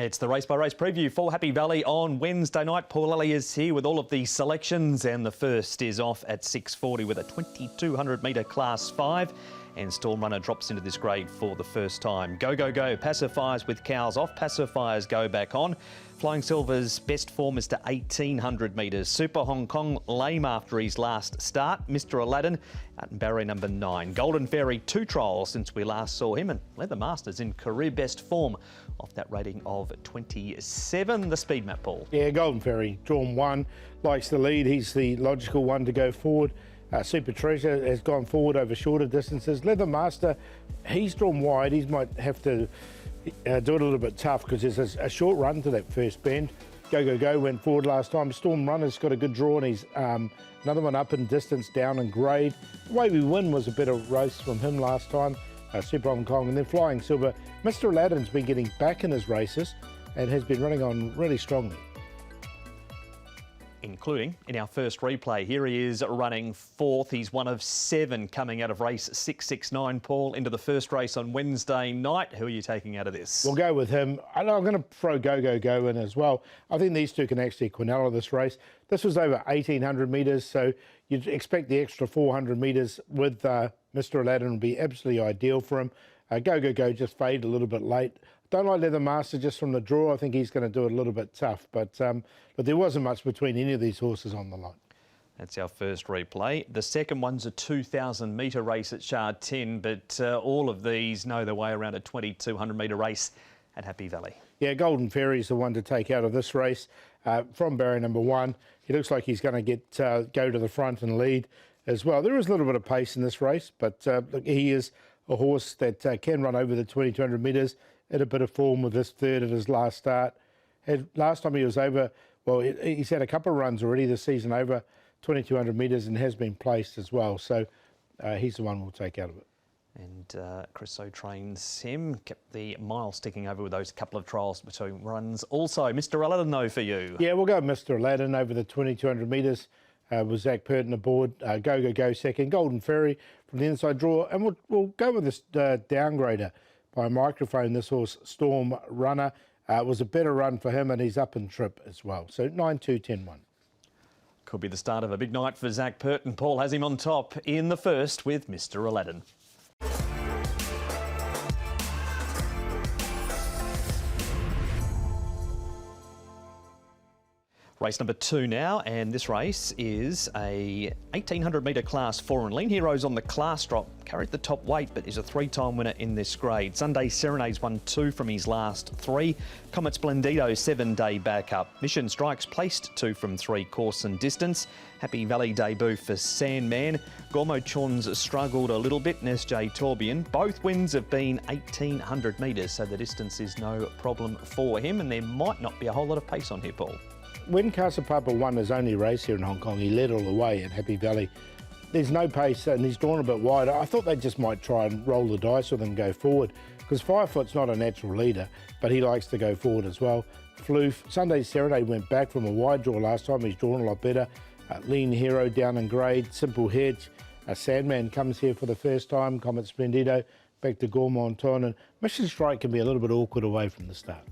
It's the race-by-race preview for Happy Valley on Wednesday night. Paul Lally is here with all of the selections, and the first is off at 6:40 with a 2200 metre Class 5. And Storm Runner drops into this grade for the first time. Go, go, go. Pacifiers with cows off. Pacifiers go back on. Flying Silver's best form is to 1800 metres. Super Hong Kong lame after his last start. Mr. Aladdin out in barrier number 9. Golden Fairy 2 trials since we last saw him. And Leather Masters in career best form off that rating of 27. The speed map, Paul. Yeah, Golden Fairy, drawn 1, likes the lead. He's the logical one to go forward. Super Treasure has gone forward over shorter distances. Leather Master, he's drawn wide. He might have to do it a little bit tough because there's a short run to that first bend. Go, go, go went forward last time. Storm Runner's got a good draw, and he's another one up in distance, down in grade. The Way We Win was a better race from him last time. Super Hong Kong, and then Flying Silver. Mr. Aladdin's been getting back in his races and has been running on really strongly. Including in our first replay. Here he is running 4th. He's one of 7 coming out of race 669. Paul, into the first race on Wednesday night. Who are you taking out of this? We'll go with him. I'm going to throw Go, Go, Go in as well. I think these two can actually quinella this race. This was over 1800 metres, so you'd expect the extra 400 metres with Mr. Aladdin would be absolutely ideal for him. Go, Go, Go just faded a little bit late. Don't like Leather Master just from the draw. I think he's going to do it a little bit tough, but there wasn't much between any of these horses on the line. That's our first replay. The second one's a 2,000 metre race at Shard 10, but all of these know their way around a 2,200 metre race at Happy Valley. Yeah, Golden Fairy's the one to take out of this race from barrier number 1. He looks like he's going to go to the front and lead as well. There is a little bit of pace in this race, but look, he is a horse that can run over the 2,200 metres. At a bit of form with this third at his last start. Last time he was over, well, he's had a couple of runs already this season over 2,200 metres and has been placed as well. So he's the one we'll take out of it. And Chris So trains him, kept the mile sticking over with those couple of trials between runs. Also, Mr. Aladdin, though, for you. Yeah, we'll go Mr. Aladdin over the 2,200 metres with Zach Purton aboard. Go, go, go second. Golden Fairy from the inside draw. And we'll go with this downgrader by Microphone, this horse, Storm Runner. It was a better run for him, and he's up in trip as well. So 9-2-10-1. Could be the start of a big night for Zach Purton. Paul has him on top in the first with Mr. Aladdin. Race number 2 now, and this race is a 1800 metre Class 4, and Lean Heroes on the class drop carried the top weight, but is a 3-time winner in this grade. Sunday Serenade's won 2 from his last 3. Comet Splendido 7-day backup. Mission Strikes placed 2 from 3 course and distance. Happy Valley debut for Sandman. Gormo Chon's struggled a little bit, and SJ Tourbillon. Both wins have been 1800 metres, so the distance is no problem for him, and there might not be a whole lot of pace on here, Paul. When Casa Papa won his only race here in Hong Kong, he led all the way at Happy Valley. There's no pace and he's drawn a bit wider. I thought they just might try and roll the dice with him and go forward, because Firefoot's not a natural leader, but he likes to go forward as well. Floof, Sunday Serenade went back from a wide draw last time. He's drawn a lot better. Lean Hero down in grade. Simple Hedge. Sandman comes here for the first time. Comet Splendido back to Gourmandton, and Mission Strike can be a little bit awkward away from the start.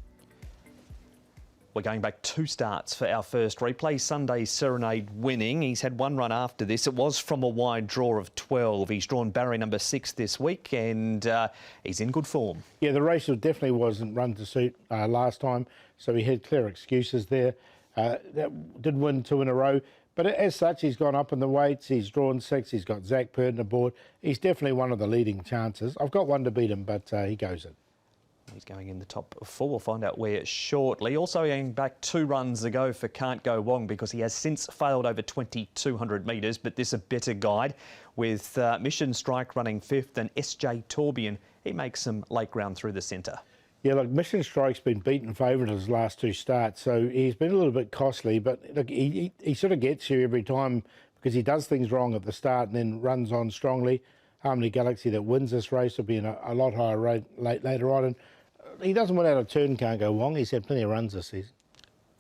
We're going back 2 starts for our first replay. Sunday Serenade winning. He's had 1 run after this. It was from a wide draw of 12. He's drawn barrier number 6 this week, and he's in good form. Yeah, the race definitely wasn't run to suit last time, so he had clear excuses there. That did win 2 in a row, but as such, he's gone up in the weights. He's drawn 6. He's got Zach Purton aboard. He's definitely one of the leading chances. I've got 1 to beat him, but he goes in. He's going in the top 4. We'll find out where shortly. Also going back 2 runs ago for Can't Go Wrong, because he has since failed over 2,200 metres, but this a better guide with Mission Strike running 5th, and SJ Tourbillon. He makes some late ground through the centre. Yeah, look, Mission Strike's been beaten favourite his last 2 starts, so he's been a little bit costly, but look, he sort of gets you every time because he does things wrong at the start and then runs on strongly. Harmony Galaxy that wins this race will be in a lot higher rate later on, and he doesn't win out of turn, Can't Go Wrong. He's had plenty of runs this season.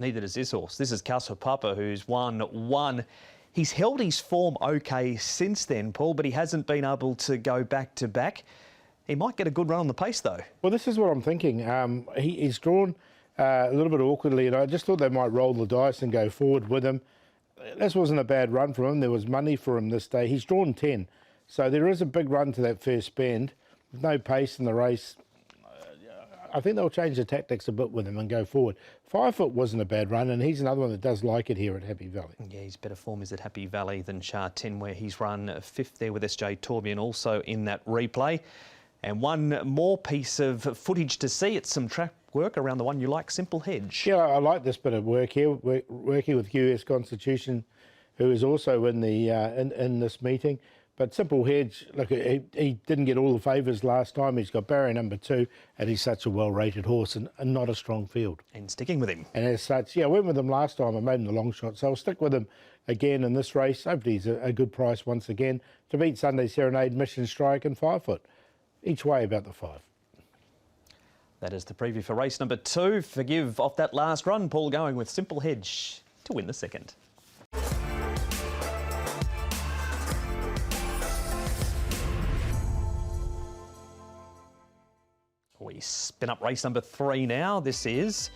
Neither does this horse. This is Casa Papa, who's won 1. He's held his form okay since then, Paul, but he hasn't been able to go back-to-back. He might get a good run on the pace, though. Well, this is what I'm thinking. He's drawn a little bit awkwardly, and I just thought they might roll the dice and go forward with him. This wasn't a bad run for him. There was money for him this day. He's drawn 10, so there is a big run to that first bend. With no pace in the race, I think they'll change the tactics a bit with him and go forward. 5 Foot wasn't a bad run, and he's another one that does like it here at Happy Valley. Yeah, his better form is at Happy Valley than Shah 10, where he's run 5th there with SJ Torbjorn also in that replay. And one more piece of footage to see. It's some track work around the one you like, Simple Hedge. Yeah, I like this bit of work here, working with US Constitution, who is also in the in this meeting. But Simple Hedge, look, he didn't get all the favours last time. He's got barrier number 2, and he's such a well-rated horse and not a strong field. And sticking with him. And as such, yeah, I went with him last time. I made him the long shot, so I'll stick with him again in this race. Hopefully he's a good price once again to beat Sunday Serenade, Mission Strike and 5 Foot. Each way about the 5. That is the preview for race number 2. Forgive off that last run, Paul going with Simple Hedge to win the second. We spin up race number 3 now. This is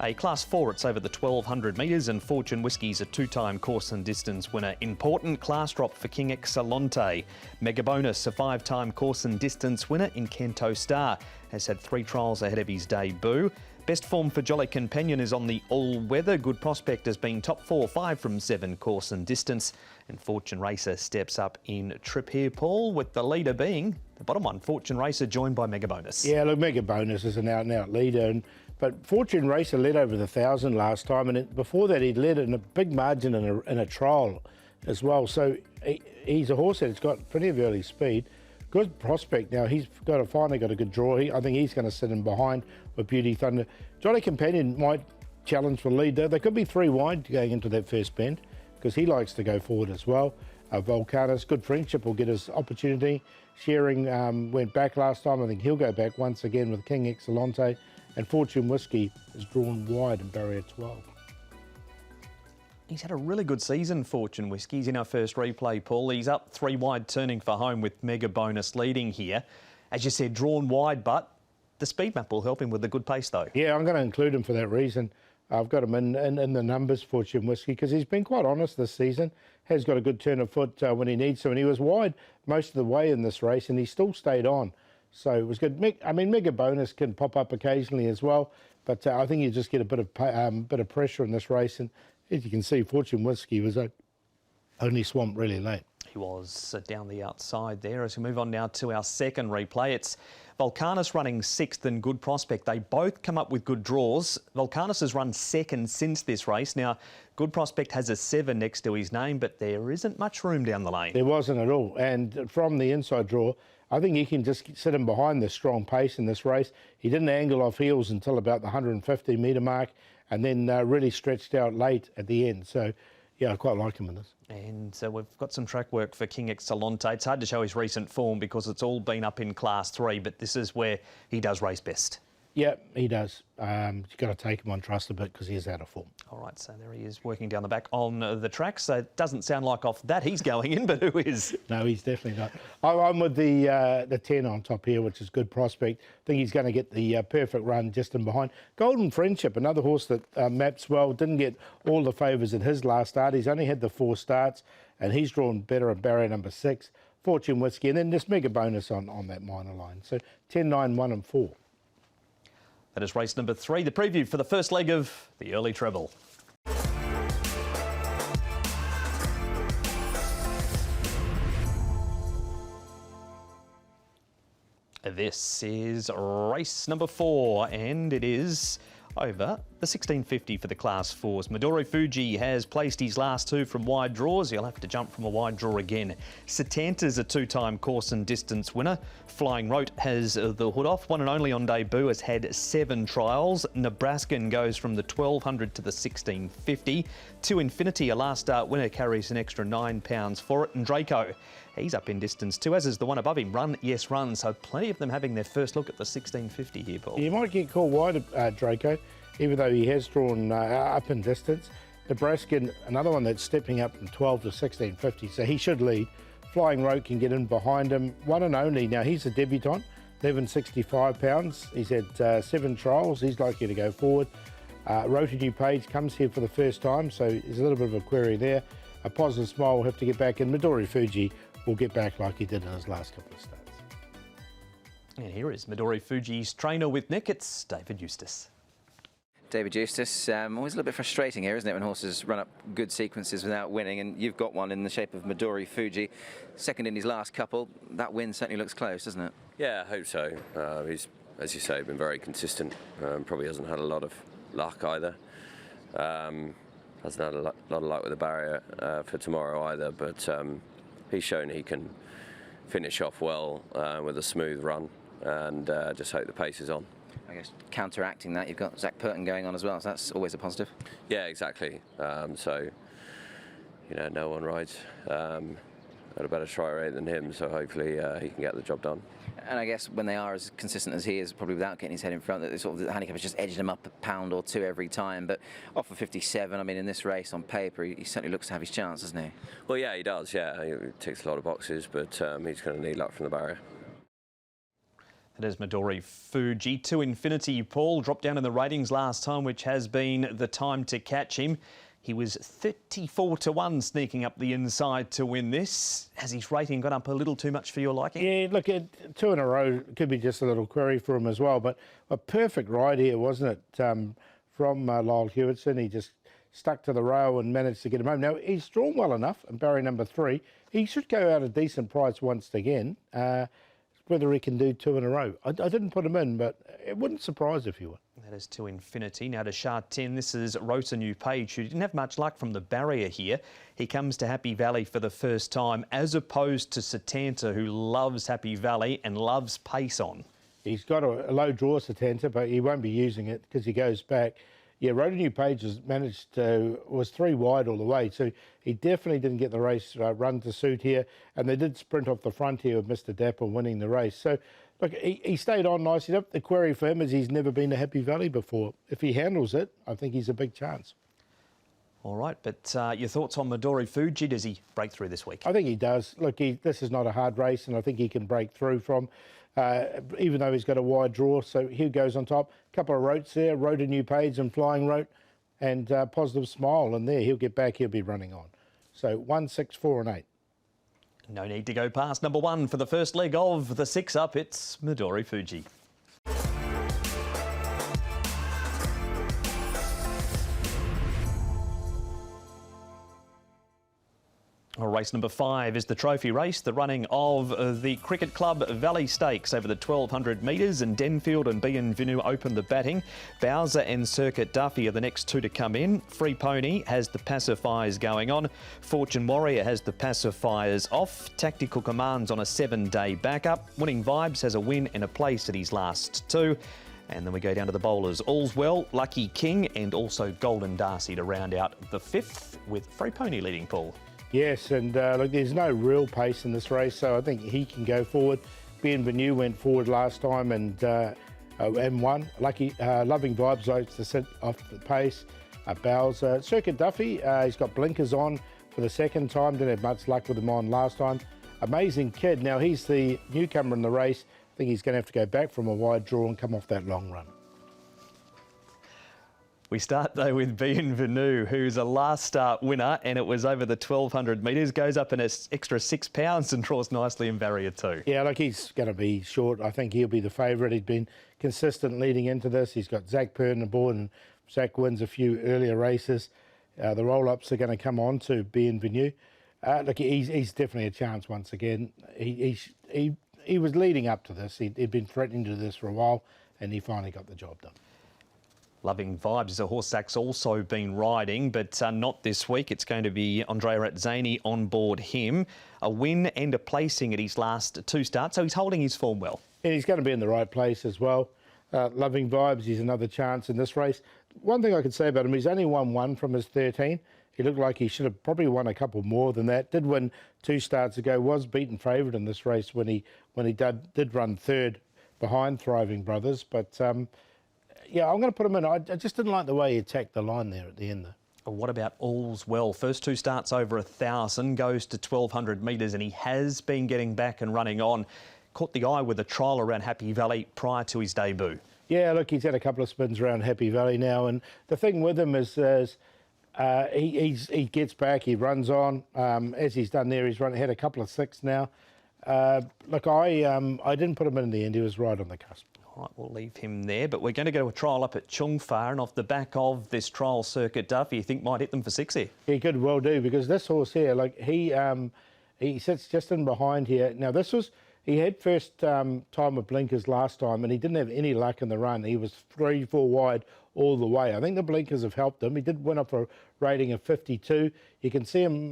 a Class 4. It's over the 1,200 metres, and Fortune Whiskey's a 2-time course and distance winner. Important class drop for King Excellente. Mega Bonus, a 5-time course and distance winner in Kento Star, has had 3 trials ahead of his debut. Best form for Jolly Companion is on the all-weather. Good Prospect has been top 4, 5 from 7 course and distance. And Fortune Racer steps up in trip here, Paul, with the leader being the bottom one, Fortune Racer, joined by Mega Bonus. Yeah, look, Mega Bonus is an out-and-out leader. But Fortune Racer led over the 1,000 last time, and before that he'd led in a big margin in a trial as well. So he's a horse that's got plenty of early speed. Good Prospect now. He's finally got a good draw. I think he's going to sit in behind with Beauty Thunder. Jolly Companion might challenge for the lead, though. They could be 3 wide going into that first bend because he likes to go forward as well. Volcanus, Good Friendship will get his opportunity. Shearing went back last time. I think he'll go back once again with King Excellente. And Fortune Whiskey is drawn wide in barrier 12. He's had a really good season, Fortune Whiskey. He's in our first replay, Paul. He's up 3 wide, turning for home with Mega Bonus leading here. As you said, drawn wide, but the speed map will help him with the good pace, though. Yeah, I'm going to include him for that reason. I've got him in the numbers, Fortune Whiskey, because he's been quite honest this season. Has got a good turn of foot when he needs to, and he was wide most of the way in this race, and he still stayed on. So it was good. I mean, Mega Bonus can pop up occasionally as well, but I think you just get a bit of pressure in this race. And as you can see, Fortune Whiskey was only swamped really late. He was down the outside there. As we move on now to our second replay, it's Volcanus running 6th and Good Prospect. They both come up with good draws. Volcanus has run 2nd since this race. Now, Good Prospect has a 7 next to his name, but there isn't much room down the lane. There wasn't at all. And from the inside draw, I think he can just sit him behind the strong pace in this race. He didn't angle off heels until about the 150 metre mark, and then really stretched out late at the end. So, yeah, I quite like him in this. And we've got some track work for King Excellente. It's hard to show his recent form because it's all been up in Class 3, but this is where he does race best. Yeah, he does. You've got to take him on trust a bit because he is out of form. All right, so there he is working down the back on the track. So it doesn't sound like off that he's going in, but who is? No, he's definitely not. I'm with the 10 on top here, which is Good Prospect. I think he's going to get the perfect run just in behind. Golden Friendship, another horse that maps well, didn't get all the favours at his last start. He's only had the 4 starts, and he's drawn better at barrier number 6. Fortune Whiskey, and then this Mega Bonus on that minor line. So 10, 9, 1 and 4. That is race number 3, the preview for the first leg of the early treble. This is race number 4, and it is over the 1650 for the Class 4s. Midori Fuji has placed his last 2 from wide draws. He'll have to jump from a wide draw again. Satanta's a 2-time course and distance winner. Flying Rote has the hood off. One and only on debut, has had 7 trials. Nebraskan goes from the 1200 to the 1650. To Infinity, a last start winner, carries an extra £9 for it. And Draco, he's up in distance too, as is the one above him. Run, Yes Run. So plenty of them having their first look at the 1650 here, Paul. You might get caught wide, Draco, even though he has drawn up in distance. Nebraskan, another one that's stepping up from 12 to 1650, so he should lead. Flying Rote can get in behind him. One and only. Now, he's a debutant, £11.65. He's had 7 trials. He's likely to go forward. Rotary Page comes here for the first time, so there's a little bit of a query there. A Positive Smile will have to get back, and Midori Fuji will get back like he did in his last couple of starts. And here is Midori Fuji's trainer with Nick. It's David Eustace. David Eustace, always a little bit frustrating here, isn't it, when horses run up good sequences without winning, and you've got one in the shape of Midori Fuji. Second in his last couple, that win certainly looks close, doesn't it? Yeah, I hope so. He's, as you say, been very consistent. Probably hasn't had a lot of luck either. Hasn't had a lot of luck with the barrier for tomorrow either, but he's shown he can finish off well with a smooth run, and just hope the pace is on. I guess counteracting that, you've got Zach Purton going on as well, so that's always a positive. Yeah, exactly. So, you know, no one rides at a better try rate than him, so hopefully he can get the job done. And I guess when they are as consistent as he is, probably without getting his head in front, that sort of the handicap has just edged him up a pound or two every time. But off of 57, I mean, in this race on paper, he certainly looks to have his chance, doesn't he? Well, yeah, he does. Yeah, he ticks a lot of boxes, but he's going to need luck from the barrier. It is Midori Fuji to infinity. Paul dropped down in the ratings last time, which has been the time to catch him. He was 34-1 sneaking up the inside to win this. Has his rating got up a little too much for your liking? Yeah, look, 2 in a row could be just a little query for him as well, but a perfect ride here, wasn't it, from Lyle Hewitson. He just stuck to the rail and managed to get him home. Now, he's drawn well enough, and barrier number 3. He should go out a decent price once again. Whether he can do 2 in a row. I didn't put him in, but it wouldn't surprise if he would. That is to infinity. Now to Shah 10, this is Rota New Page, who didn't have much luck from the barrier here. He comes to Happy Valley for the first time, as opposed to Satanta, who loves Happy Valley and loves pace on. He's got a low draw, Satanta, but he won't be using it because he goes back. Yeah, Rota New Page was 3 wide all the way, so he definitely didn't get the race run to suit here, and they did sprint off the front here with Mr. Dapper winning the race. So, look, he stayed on nicely. The query for him is he's never been to Happy Valley before. If he handles it, I think he's a big chance. All right, but your thoughts on Midori Fuji? Does he break through this week? I think he does. Look, this is not a hard race, and I think he can break through from, even though he's got a wide draw. So he goes on top. A couple of rotes there, Rota New Page and Flying Rote, and Positive Smile, and there he'll get back, he'll be running on. So 1, 6, 4 and 8. No need to go past number 1 for the first leg of the 6-up. It's Midori Fuji. Race number 5 is the trophy race, the running of the Cricket Club Valley Stakes over the 1,200 metres, and Denfield and Bienvenue open the batting. Bowser and Circuit Duffy are the next 2 to come in. Free Pony has the pacifiers going on. Fortune Warrior has the pacifiers off. Tactical Commands on a 7-day backup. Winning Vibes has a win and a place at his last 2. And then we go down to the bowlers. All's Well, Lucky King, and also Golden Darcy to round out the 5th, with Free Pony leading, Paul. Yes, and look, there's no real pace in this race, so I think he can go forward. Bienvenue went forward last time and won. Loving Vibes likes to sit off the pace. Bowser. Circuit Duffy, he's got blinkers on for the 2nd time. Didn't have much luck with him on last time. Amazing Kid. Now, he's the newcomer in the race. I think he's going to have to go back from a wide draw and come off that long run. We start, though, with Bienvenue, who's a last start winner, and it was over the 1,200 metres, goes up an extra £6 and draws nicely in barrier 2. Yeah, look, he's going to be short. I think he'll be the favourite. He'd been consistent leading into this. He's got Zach Purton aboard, and Zach wins a few earlier races. The roll-ups are going to come on to Bienvenue. Look, he's definitely a chance once again. He was leading up to this. He'd been threatening to do this for a while, and he finally got the job done. Loving Vibes is a horse Zach's also been riding, but not this week. It's going to be Andrea Razzani on board him. A win and a placing at his last 2 starts, so he's holding his form well. And he's going to be in the right place as well. Loving Vibes, he's another chance in this race. One thing I could say about him, he's only won 1 from his 13. He looked like he should have probably won a couple more than that. Did win 2 starts ago, was beaten favourite in this race when he did run 3rd behind Thriving Brothers, but... yeah, I'm going to put him in. I just didn't like the way he attacked the line there at the end. What about All's Well? First 2 starts over 1,000, goes to 1,200 metres, and he has been getting back and running on. caught the eye with a trial around Happy Valley prior to his debut. Yeah, look, he's had a couple of spins around Happy Valley now, and the thing with him is he gets back, he runs on. As he's done there, he's had a couple of 6 now. Look, I didn't put him in the end. He was right on the cusp. All right, we'll leave him there, but we're going to go to a trial up at Chungfar, and off the back of this trial, Circuit Duffy, you think might hit them for 6 here? He could well do, because this horse here, like he sits just in behind here. Now this was, he had first time with blinkers last time, and he didn't have any luck in the run. He was 3-4 wide all the way. I think the blinkers have helped him. He did win up a rating of 52. You can see him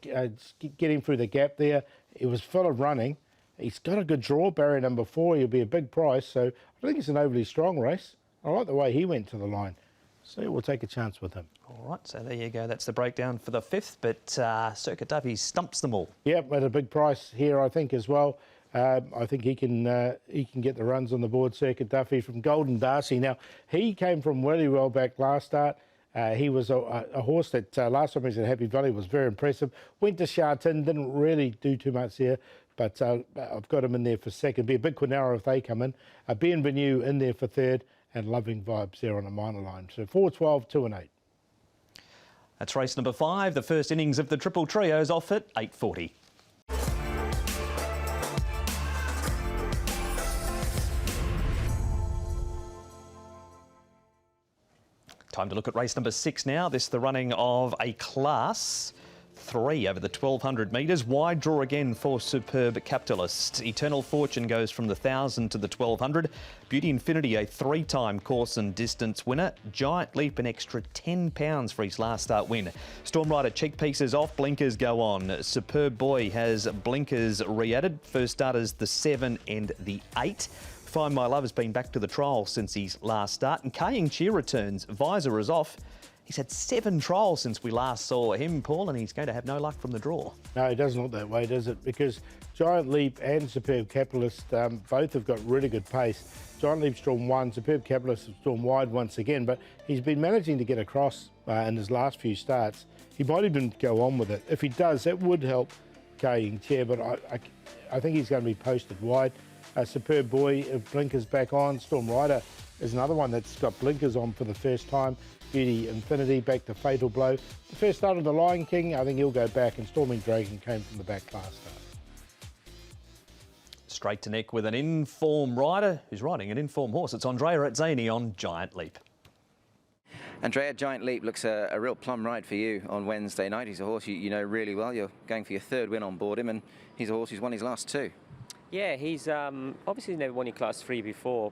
getting through the gap there. It was full of running. He's got a good draw, barrier number 4. He'll be a big price. So I think it's an overly strong race. I like the way he went to the line. So we'll take a chance with him. All right, so there you go. That's the breakdown for the 5th, but Circuit Duffy stumps them all. Yep, at a big price here, I think, as well. I think he can get the runs on the board, Circuit Duffy, from Golden Darcy. Now, he came from really well back last start. He was a horse that last time he was at Happy Valley was very impressive. Went to Sharton, didn't really do too much there, but I've got him in there for 2nd. Be a big Quinara if they come in. Bienvenue in there for 3rd, and Loving Vibes there on a minor line. So 4, 12, 2 and 8. That's race number 5. The first innings of the Triple Trios off at 8:40. Time to look at race number 6 now. This the running of a Class 3 over the 1,200 metres. Wide draw again for Superb Capitalist. Eternal Fortune goes from the 1,000 to the 1,200. Beauty Infinity, a 3-time course and distance winner. Giant Leap, an extra £10 for his last start win. Storm Rider cheek pieces off, blinkers go on. Superb Boy has blinkers re-added. First starters the 7 and the 8. Find My Love has been back to the trial since his last start. And Kaying Cheer returns. Visor is off. He's had 7 trials since we last saw him, Paul, and he's going to have no luck from the draw. No, it doesn't look that way, does it? Because Giant Leap and Superb Capitalist both have got really good pace. Giant Leap's drawn 1, Superb Capitalist has drawn wide once again, but he's been managing to get across in his last few starts. He might even go on with it. If he does, that would help Kaying Cheer, but I think he's going to be posted wide. Superb Boy, blinkers back on. Storm Rider is another one that's got blinkers on for the first time. Beauty Infinity back to Fatal Blow. The first start of the Lion King, I think he'll go back, and Storming Dragon came from the back last start. Straight to neck with an in-form rider who's riding an in-form horse. It's Andrea at Zany on Giant Leap. Andrea, Giant Leap looks a real plum ride for you on Wednesday night. He's a horse you know really well. You're going for your 3rd win on board him, and he's a horse who's won his last 2. Yeah, he's obviously never won in Class 3 before.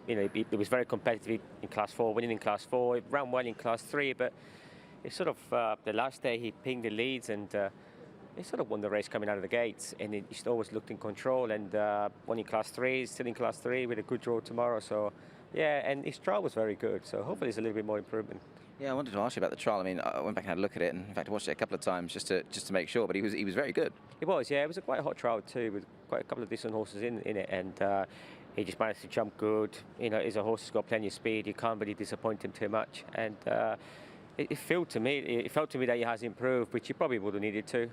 It was very competitive in Class 4, winning in Class 4. He ran well in Class 3, but it's sort of the last day he pinged the leads, and he sort of won the race coming out of the gates, and he's always looked in control, and won in Class 3. He's still in Class 3 with a good draw tomorrow. So yeah, and his trial was very good. So hopefully there's a little bit more improvement. Yeah, I wanted to ask you about the trial. I mean, I went back and had a look at it, and in fact, I watched it a couple of times just to make sure. But he was very good. It was, yeah. It was a quite hot trial too, with quite a couple of decent horses in it, and he just managed to jump good. You know, he's a horse who's got plenty of speed. You can't really disappoint him too much, and it felt to me that he has improved, which he probably would have needed to.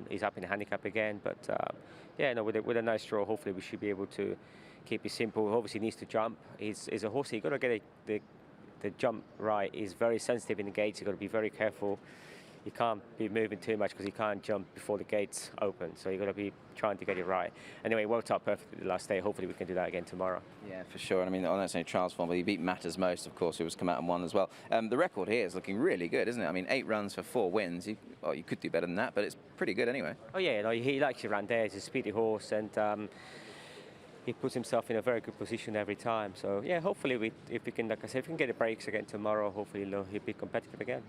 He's up in the handicap again, but yeah, no, with a nice draw, hopefully we should be able to keep it simple. Obviously, he needs to jump. He's a horse. You've got to get the jump right. He's very sensitive in the gates. You've got to be very careful. You can't be moving too much because he can't jump before the gates open. So you've got to be trying to get it right. Anyway, he worked out perfectly the last day. Hopefully we can do that again tomorrow. Yeah, for sure. And I mean, on that same trials form, but he beat Matters Most, of course, who was come out and won as well. The record here is looking really good, isn't it? I mean, 8 runs for 4 wins. You could do better than that, but it's pretty good anyway. Oh yeah, no, he likes to run there. He's a speedy horse, and he puts himself in a very good position every time. So yeah, hopefully if we can, like I said, if we can get the breaks again tomorrow, hopefully he'll be competitive again.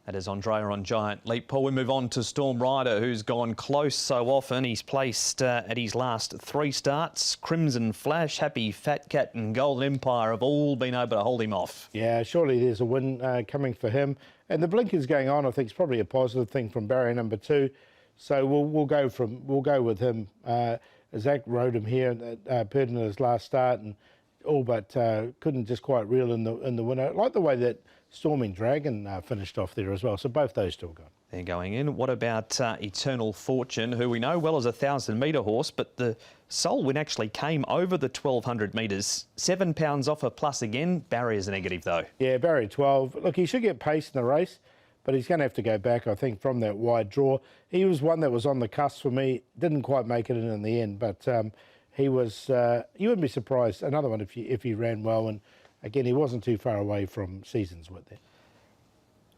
That is Andrea on Giant Leap. Paul, we move on to Storm Rider, who's gone close so often. He's placed at his last 3 starts. Crimson Flash, Happy Fat Cat and Golden Empire have all been able to hold him off. Yeah, surely there's a win coming for him. And the blinkers going on, I think, is probably a positive thing from barrier number 2. So we'll go with him. Zach rode him here at Purdon at his last start, and all but couldn't just quite reel in the winner. I like the way that Storming Dragon finished off there as well. So both those still gone. They're going in. What about Eternal Fortune, who we know well as a 1,000-metre horse, but the sole win actually came over the 1,200 metres. £7 off a plus again. Barrier's a negative, though. Yeah, barrier 12. Look, he should get pace in the race, but he's going to have to go back, I think, from that wide draw. He was one that was on the cusp for me. Didn't quite make it in the end, but he was, you wouldn't be surprised, another one if he ran well. And again, he wasn't too far away from Seasons with there.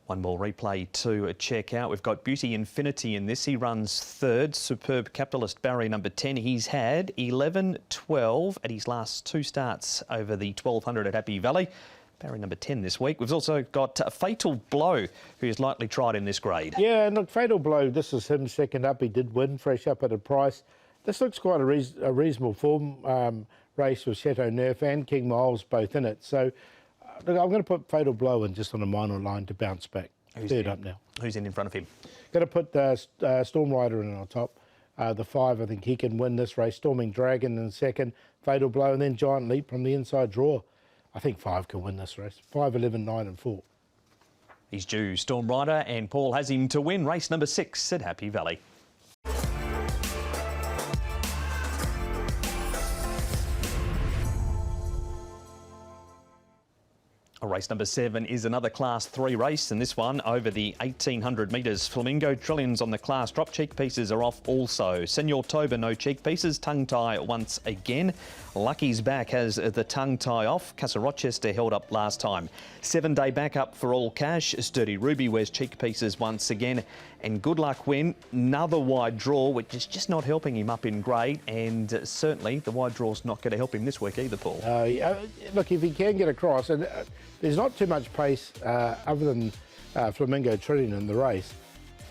One more replay to check out. We've got Beauty Infinity in this. He runs third. Superb Capitalist barrier number 10. He's had 11, 12 at his last 2 starts over the 1,200 at Happy Valley. Barrier number 10 this week. We've also got Fatal Blow, who is lightly tried in this grade. Yeah, and look, Fatal Blow, this is him second up. He did win, fresh up at a price. This looks quite a reasonable form race with Chateau Neuf and King Miles both in it. So, look, I'm going to put Fatal Blow in just on a minor line to bounce back. Third up now. Who's in front of him? Going to put Storm Rider in on top. The 5, I think he can win this race. Storming Dragon in second. Fatal Blow, and then Giant Leap from the inside draw. I think 5 can win this race. 5, 11, 9 and 4. He's due. Storm Rider, and Paul has him to win race number 6 at Happy Valley. Race number 7 is another Class 3 race, and this one over the 1,800 metres. Flamingo Trillions on the class. Drop cheek pieces are off also. Senor Toba, no cheek pieces. Tongue tie once again. Lucky's back has the tongue tie off. Casa Rochester held up last time. 7-day backup for All Cash. Sturdy Ruby wears cheek pieces once again. And Good Luck Win, another wide draw, which is just not helping him up in grade. And certainly the wide draw's not going to help him this week either, Paul. Look, if he can get across, and there's not too much pace other than Flamingo Trillion in the race,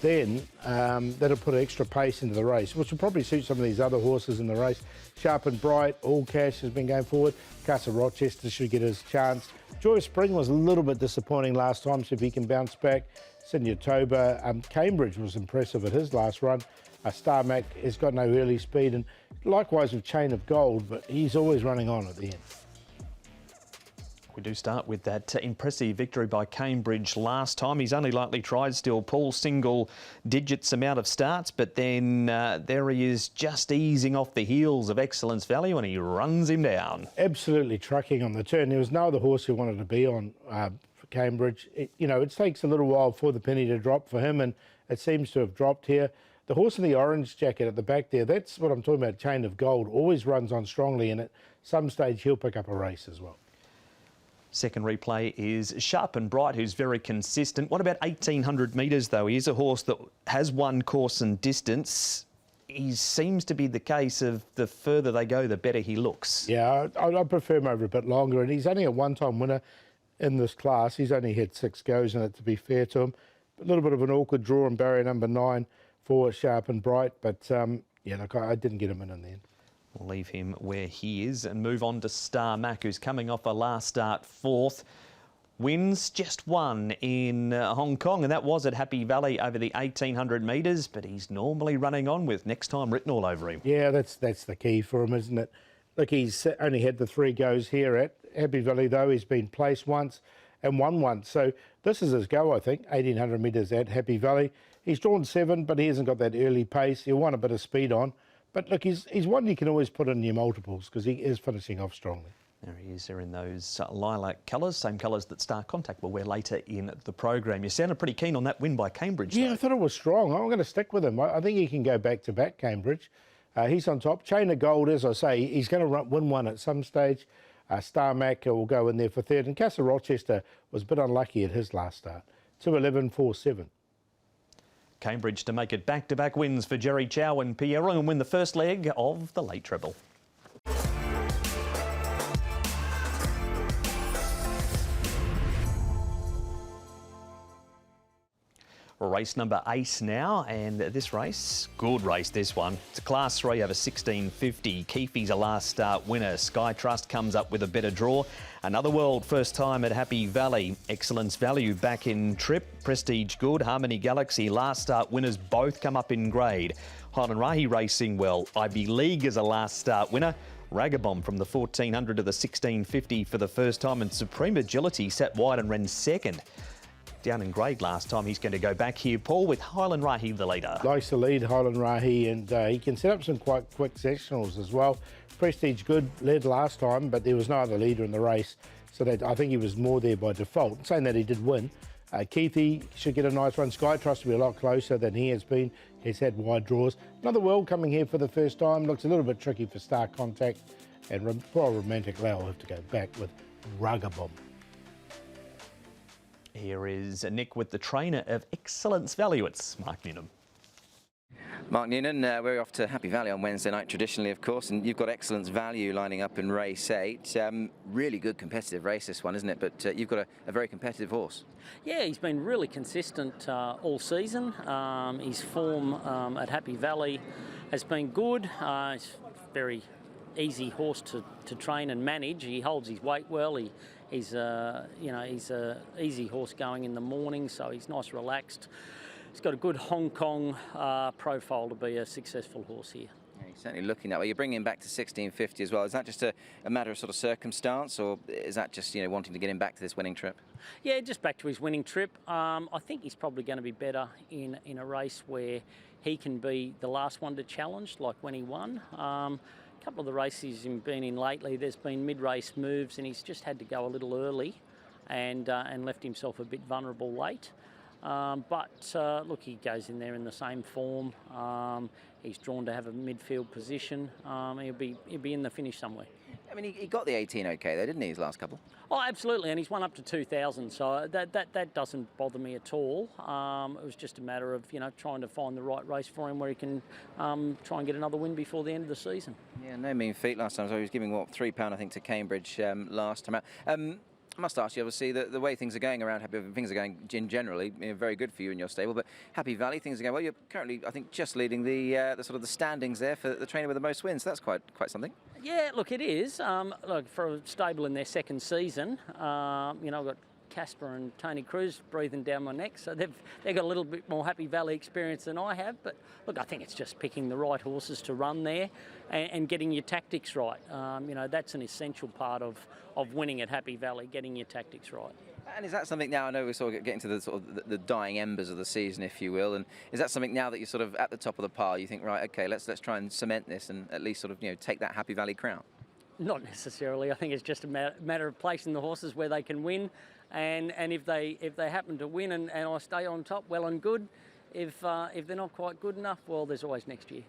then that'll put extra pace into the race, which will probably suit some of these other horses in the race. Sharp and Bright, All Cash has been going forward. Casa Rochester should get his chance. Joy Spring was a little bit disappointing last time, so if he can bounce back. Senor Toba, Cambridge was impressive at his last run. Star Mac has got no early speed, and likewise with Chain of Gold, but he's always running on at the end. We do start with that impressive victory by Cambridge last time. He's only lightly tried still, Paul, single digits amount of starts, but then there he is just easing off the heels of Excellence Value, and he runs him down. Absolutely trucking on the turn. There was no other horse who wanted to be on for Cambridge. It takes a little while for the penny to drop for him, and it seems to have dropped here. The horse in the orange jacket at the back there, that's what I'm talking about, Chain of Gold, always runs on strongly, and at some stage he'll pick up a race as well. Second replay is Sharp and Bright, who's very consistent. What about 1,800 metres, though? He is a horse that has won course and distance. He seems to be the case of the further they go, the better he looks. Yeah, I prefer him over a bit longer, and he's only a one-time winner in this class. He's only had 6 goes in it, to be fair to him. A little bit of an awkward draw in barrier number 9 for Sharp and Bright, but yeah, look, I didn't get him in the end. We'll leave him where he is and move on to Star Mac, who's coming off a last start 4th. Wins just 1 in Hong Kong, and that was at Happy Valley over the 1,800 metres, but he's normally running on with next time written all over him. Yeah, that's the key for him, isn't it? Look, he's only had the 3 goes here at Happy Valley, though. He's been placed once and won once. So this is his go, I think, 1,800 metres at Happy Valley. He's drawn 7, but he hasn't got that early pace. He'll want a bit of speed on. But look, he's one you can always put in your multiples because he is finishing off strongly. There he is. They're in those lilac colours, same colours that Star Contact will wear later in the program. You sounded pretty keen on that win by Cambridge. Yeah, though. I thought it was strong. I'm going to stick with him. I think he can go back-to-back, Cambridge. He's on top. Chain of Gold, as I say, he's going to win one at some stage. Star Mac will go in there for 3rd. And Casa Rochester was a bit unlucky at his last start. 2-11, 4-7. Cambridge to make it back-to-back wins for Jerry Chow and Piero and win the first leg of the late treble. Race number 8 now, and this race, good race this one. It's a Class 3 over 1,650. Keefe's a last start winner. Sky Trust comes up with a better draw. Another world first time at Happy Valley. Excellence Value back in trip. Prestige good. Harmony Galaxy last start winners both come up in grade. Highland Rahi racing well. IB League is a last start winner. Ragabomb from the 1,400 to the 1,650 for the first time, and Supreme Agility sat wide and ran 2nd. down in grade last time. He's going to go back here, Paul, with Highland Rahi the leader. Likes to lead Highland Rahi, and he can set up some quite quick sectionals as well. Prestige Good led last time, but there was no other leader in the race, so that I think he was more there by default. Saying that, he did win. Keithy should get a nice run. Sky Trust will be a lot closer than he has been. He's had wide draws. Another World coming here for the first time. Looks a little bit tricky for Star Contact, and poor Romantic Lau will have to go back with Rugabomb. Here is Nick with the trainer of Excellence Value. It's Mark Newnham. Mark Noonan, we're off to Happy Valley on Wednesday night, traditionally, of course, and you've got Excellence Value lining up in race 8. Really good competitive race, this one, isn't it? But you've got a very competitive horse. Yeah, he's been really consistent all season. His form at Happy Valley has been good. He's a very easy horse to train and manage. He holds his weight well. He's a easy horse going in the morning, so he's nice, relaxed. He's got a good Hong Kong profile to be a successful horse here. Yeah, he's certainly looking that way. You're bringing him back to 1650 as well. Is that just a matter of sort of circumstance, or is that just wanting to get him back to this winning trip? Yeah, just back to his winning trip. I think he's probably going to be better in a race where he can be the last one to challenge, like when he won. A couple of the races he's been in lately, there's been mid-race moves, and he's just had to go a little early and left himself a bit vulnerable late. Look, he goes in there in the same form. He's drawn to have a midfield position. He'll be in the finish somewhere. I mean, he got the 18 okay though, didn't he, his last couple? Oh, absolutely, and he's won up to 2,000, so that doesn't bother me at all. It was just a matter of trying to find the right race for him where he can try and get another win before the end of the season. Yeah, no mean feat last time. So he was giving £3, I think, to Cambridge last time out. I must ask you, obviously, the way things are going around Happy Valley, things are going generally very good for you and your stable, but Happy Valley, things are going well. You're currently, I think, just leading the sort of the standings there for the trainer with the most wins. So that's quite something. Yeah, look, it is. Look, for a stable in their second season, I've got Casper and Tony Cruz breathing down my neck, so they've got a little bit more Happy Valley experience than I have. But look, I think it's just picking the right horses to run there and getting your tactics right. That's an essential part of winning at Happy Valley, getting your tactics right. And is that something now? I know we're sort of getting to the sort of the dying embers of the season, if you will. And is that something now that you're sort of at the top of the pile? You think, right, okay, let's try and cement this and at least sort of take that Happy Valley crown. Not necessarily. I think it's just a matter of placing the horses where they can win. And if they happen to win and I stay on top, well and good. If they're not quite good enough, well, there's always next year.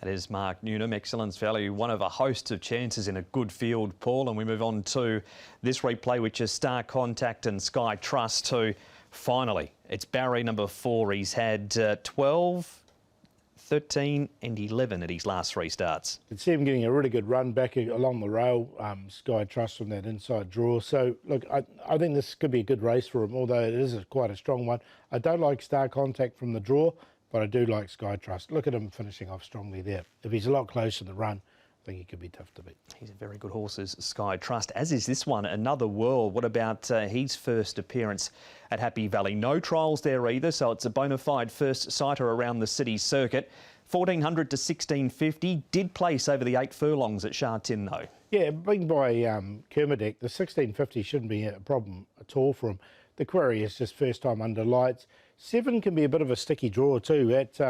That is Mark Newnham, Excellence Value, one of a host of chances in a good field, Paul. And we move on to this replay, which is Star Contact and Sky Trust 2. Finally, it's Barry number 4. He's had 12, 13 and 11 at his last 3 starts. You can see him getting a really good run back along the rail, Sky Trust from that inside draw. So, look, I think this could be a good race for him, although it is quite a strong one. I don't like Star Contact from the draw, but I do like Sky Trust. Look at him finishing off strongly there. If he's a lot closer to the run, I think he could be tough to beat. He's a very good horse, Sky Trust, as is this one, Another World. What about his first appearance at Happy Valley? No trials there either, so it's a bona fide first sighter around the city circuit. 1400 to 1650, did place over the 8 furlongs at Sha Tin though. Yeah, being by Kermadec, the 1650 shouldn't be a problem at all for him. The query is just first time under lights. 7 can be a bit of a sticky draw too at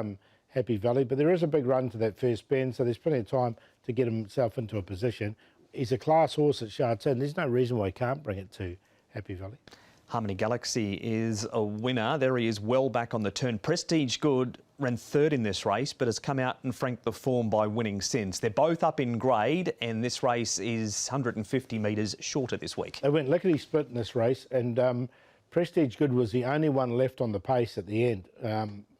Happy Valley, but there is a big run to that first bend, so there's plenty of time to get himself into a position. He's a class horse at Sha Tin. There's no reason why he can't bring it to Happy Valley. Harmony Galaxy is a winner. There he is, well back on the turn. Prestige Good ran 3rd in this race, but has come out and franked the form by winning since. They're both up in grade, and this race is 150 metres shorter this week. They went lickety-split in this race, and Prestige Good was the only one left on the pace at the end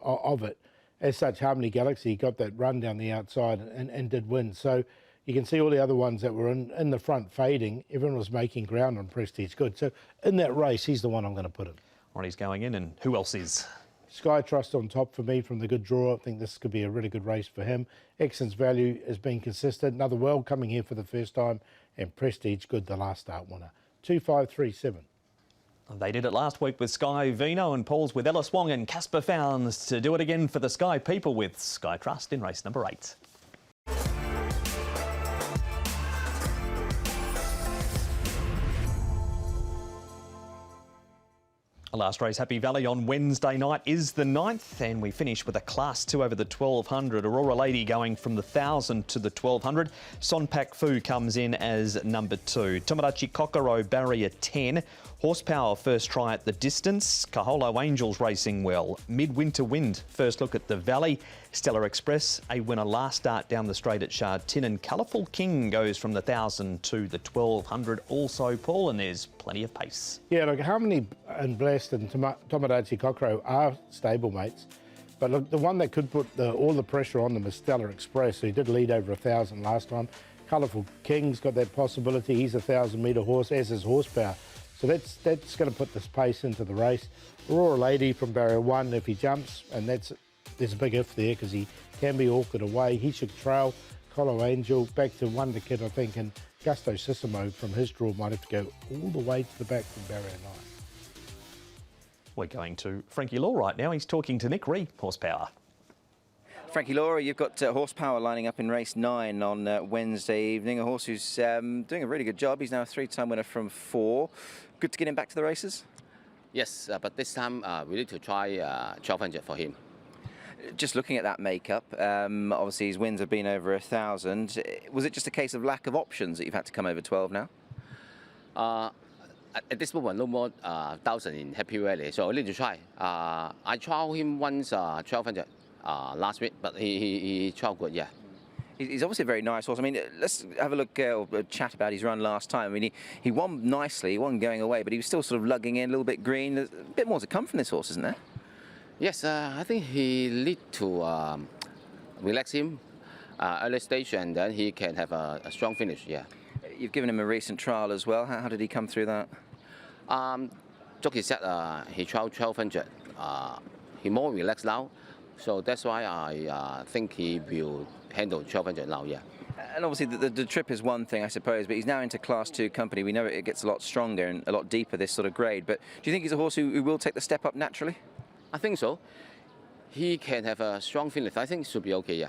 of it. As such, Harmony Galaxy got that run down the outside and did win. So you can see all the other ones that were in the front fading. Everyone was making ground on Prestige Good. So in that race, he's the one I'm going to put in. All right, he's going in, and who else is? Sky Trust on top for me from the good draw. I think this could be a really good race for him. Excellence Value has been consistent. Another World coming here for the first time, and Prestige Good, the last start winner. 2-5-3-7. They did it last week with Sky Vino, and Paul's with Ellis Wong and Casper Founds to do it again for the Sky people with Sky Trust in race number 8. Last race, Happy Valley on Wednesday night is the 9th, and we finish with a Class 2 over the 1200. Aurora Lady going from the 1000 to the 1200. Sonpak Fu comes in as number 2. Tomodachi Kokoro, barrier 10. Horsepower first try at the distance. Kaholo Angels racing well. Midwinter Wind, first look at the Valley. Stellar Express, a winner last start down the straight at Shard Tin. And Colourful King goes from the 1000 to the 1200 also, Paul, and there's plenty of pace. Yeah, look, Harmony and Blessed and Tomodachi Kokoro are stablemates. But look, the one that could put all the pressure on them is Stellar Express. He did lead over 1,000 last time. Colourful King's got that possibility. He's a 1,000-metre horse, as is Horsepower. So that's going to put this pace into the race. Aurora Lady from barrier 1, if he jumps, and there's a big if there because he can be awkward away. He should trail. Colo Angel back to Wonder Kid, I think, and Gusto Sissimo from his draw might have to go all the way to the back from barrier 9. We're going to Frankie Law right now. He's talking to Nick Ree, Horsepower. Frankie Laura, you've got Horsepower lining up in race 9 on Wednesday evening. A horse who's doing a really good job. He's now a 3-time winner from 4. Good to get him back to the races? Yes, but this time we need to try 1200 for him. Just looking at that makeup, obviously his wins have been over 1,000. Was it just a case of lack of options that you've had to come over 12 now? At this moment, no more 1,000 in Happy Valley, so I need to try. I tried him once 1200 last week, but he tried good, yeah. He's obviously a very nice horse. I mean, let's have a look or chat about his run last time. I mean, he won nicely, he wasn't going away, but he was still sort of lugging in, a little bit green. There's a bit more to come from this horse, isn't there? Yes, I think he need to relax him early stage, and then he can have a strong finish, yeah. You've given him a recent trial as well. How did he come through that? Jockey said he tried 1200. He more relaxed now, so that's why I think he will handle 1200 now, yeah. And obviously the trip is one thing, I suppose, but he's now into Class 2 company. We know it gets a lot stronger and a lot deeper, this sort of grade. But do you think he's a horse who will take the step up naturally? I think so. He can have a strong finish. I think it should be okay, yeah.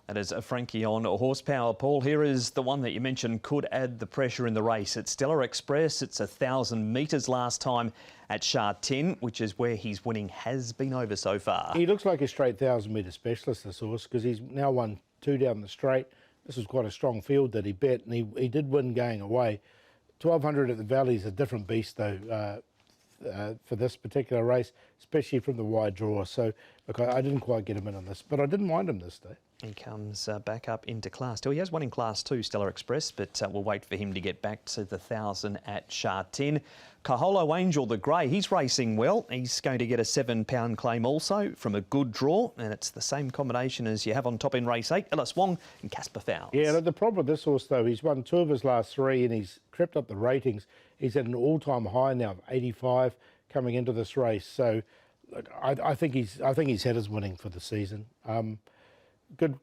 That is a Frankie on Horsepower. Paul, here is the one that you mentioned could add the pressure in the race. It's Stellar Express. It's 1,000 metres last time at Shard Tin, which is where his winning has been over so far. He looks like a straight 1,000-metre specialist, this horse, because he's now won 2 down the straight. This was quite a strong field that he bet, and he did win going away. 1,200 at the Valley is a different beast, though, for this particular race, especially from the wide draw. So, look, I didn't quite get him in on this, but I didn't mind him this day. He comes back up into Class 2. He has one in Class 2, Stellar Express, but we'll wait for him to get back to the 1,000 at Shard Tin. Kaholo Angel, the grey, he's racing well. He's going to get a £7 claim also from a good draw, and it's the same combination as you have on top in race 8, Ellis Wong and Casper Fowles. Yeah, the problem with this horse, though, he's won 2 of his last 3 and he's crept up the ratings. He's at an all-time high now of 85 coming into this race. So, look, I think he's had his winning for the season. Good,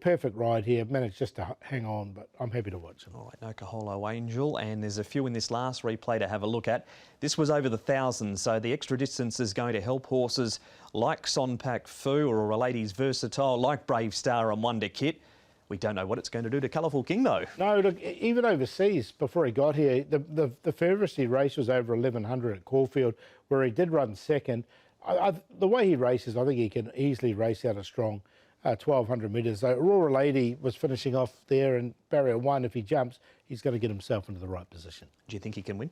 perfect ride here. Managed just to hang on, but I'm happy to watch him. All right, no Kaholo Angel, and there's a few in this last replay to have a look at. This was over the 1,000, so the extra distance is going to help horses like Sonpak Fu or a Lady's Versatile, like Brave Star and Wonder Kit. We don't know what it's going to do to Colourful King, though. No, look, even overseas, before he got here, the furthest he raced was over 1,100 at Caulfield, where he did run second. The way he races, I think he can easily race out a strong 1,200 metres. So Aurora Lady was finishing off there in barrier 1. If he jumps, he's going to get himself into the right position. Do you think he can win,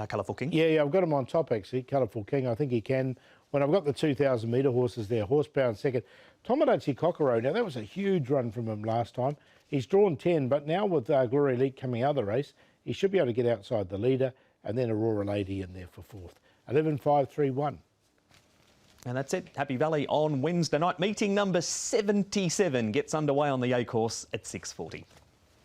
Colourful King? Yeah, I've got him on top, actually, Colourful King. I think he can. When I've got the 2,000-metre horses there, Horsepower in second. Tomodachi Kokoro, now that was a huge run from him last time. He's drawn 10, but now with Glory Elite coming out of the race, he should be able to get outside the leader, and then Aurora Lady in there for 4th. 11-5-3-1. And that's it. Happy Valley on Wednesday night. Meeting number 77 gets underway on the A course at 6:40.